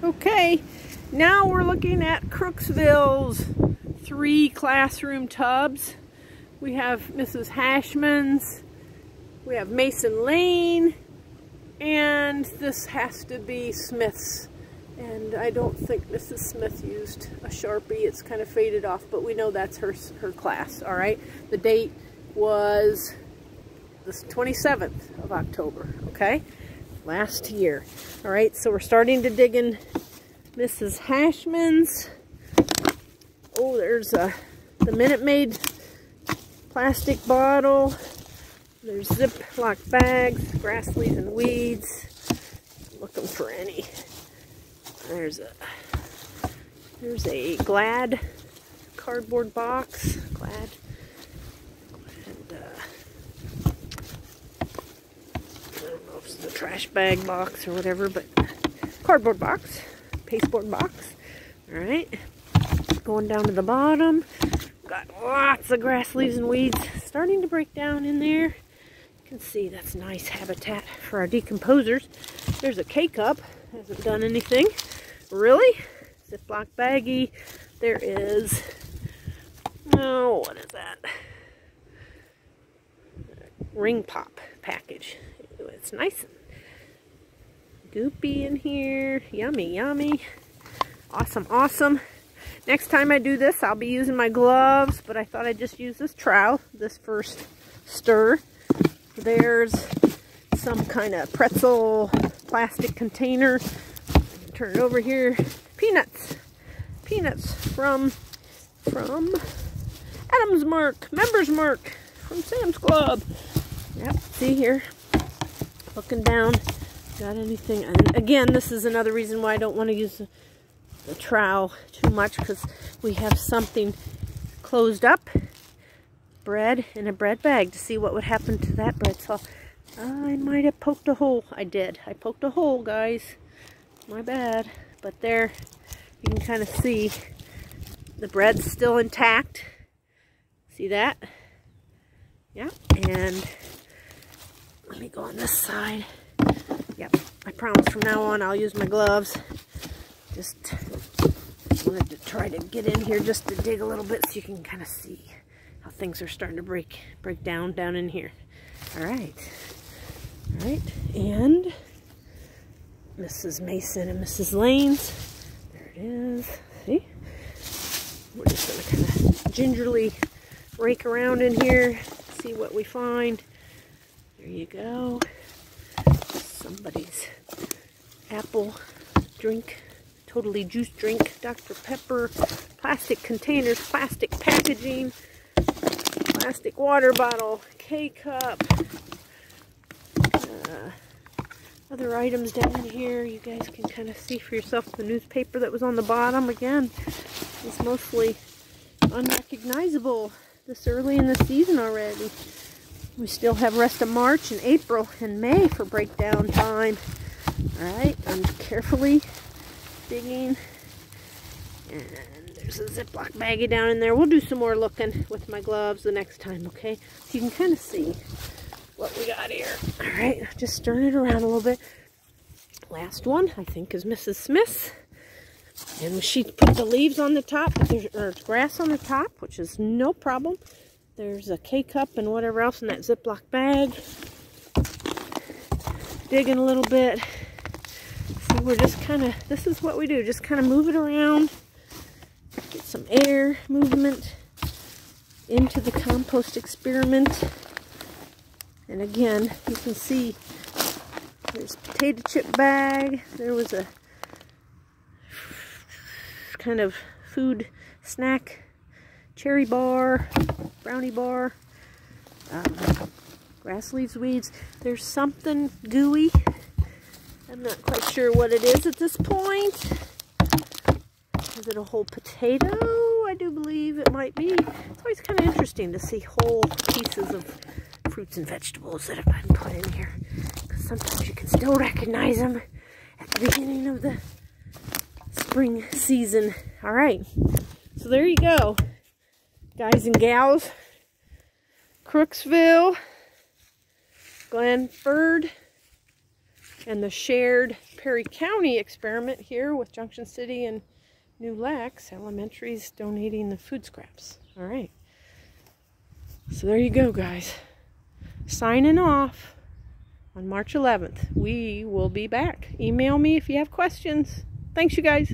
Okay, now we're looking at Crooksville's 3 classroom tubs. We have Mrs. Hashman's, we have Mason Lane, and this has to be Smith's. And I don't think Mrs. Smith used a Sharpie. It's kind of faded off, but we know that's her class, all right? The date was the 27th of October, okay? Last year. All right, so we're starting to dig in Mrs. Hashman's. Oh, there's the Minute Maid plastic bottle. There's Ziploc bags, grass, leaves, and weeds. Looking for any. There's a Glad cardboard box. Glad. I don't know if it's the trash bag box or whatever, but cardboard box, pasteboard box. All right, going down to the bottom. Got lots of grass, leaves, and weeds starting to break down in there. You can see that's nice habitat for our decomposers. There's a K-cup. Hasn't done anything. Really? Ziploc baggie. There is, oh, what is that? Ring pop package. It's nice and goopy in here. Yummy, yummy. Awesome, awesome. Next time I do this, I'll be using my gloves, but I thought I'd just use this trowel, this first stir. There's some kind of pretzel plastic container. Turn it over here. Peanuts. Peanuts from Adam's Mark, Members Mark, from Sam's Club. Yep, see here. Looking down. Got anything? And again, this is another reason why I don't want to use the trowel too much, because we have something closed up. Bread in a bread bag to see what would happen to that bread. So I might have poked a hole. I did. I poked a hole, guys. My bad. But there, you can kind of see the bread's still intact. See that? Yeah. And let me go on this side. Yep. I promise from now on I'll use my gloves. Just wanted to try to get in here just to dig a little bit so you can kind of see how things are starting to break down in here. All right. All right. And Mrs. Mason and Mrs. Lane's. There it is. See? We're just going to kind of gingerly rake around in here, see what we find. There you go. Somebody's apple drink, totally juice drink, Dr. Pepper, plastic containers, plastic packaging, plastic water bottle, K-cup, other items down in here. You guys can kind of see for yourself. The newspaper that was on the bottom, again, is mostly unrecognizable this early in the season already. We still have rest of March and April and May for breakdown time. Alright, I'm carefully digging. And there's a Ziploc baggie down in there. We'll do some more looking with my gloves the next time, okay? So you can kind of see what we got here. Alright, just stirring it around a little bit. Last one, I think, is Mrs. Smith's. And she put the leaves on the top, but there's grass on the top, which is no problem. There's a K-cup and whatever else in that Ziploc bag. Digging a little bit. See, we're just kind of, this is what we do, just kind of move it around. Get some air movement into the compost experiment. And again, you can see there's a potato chip bag. There was a kind of food snack, cherry bar, brownie bar, grass, leaves, weeds. There's something gooey. I'm not quite sure what it is at this point. Is it a whole potato? I do believe it might be. It's always kind of interesting to see whole pieces of fruits and vegetables that have been put in here, because sometimes you can still recognize them at the beginning of the spring season. All right, so there you go, guys and gals. Crooksville, Glenford, And the shared Perry County experiment here with Junction City and New Lax Elementary's donating the food scraps. All right. So there you go, guys. Signing off on March 11th. We will be back. Email me if you have questions. Thanks, you guys.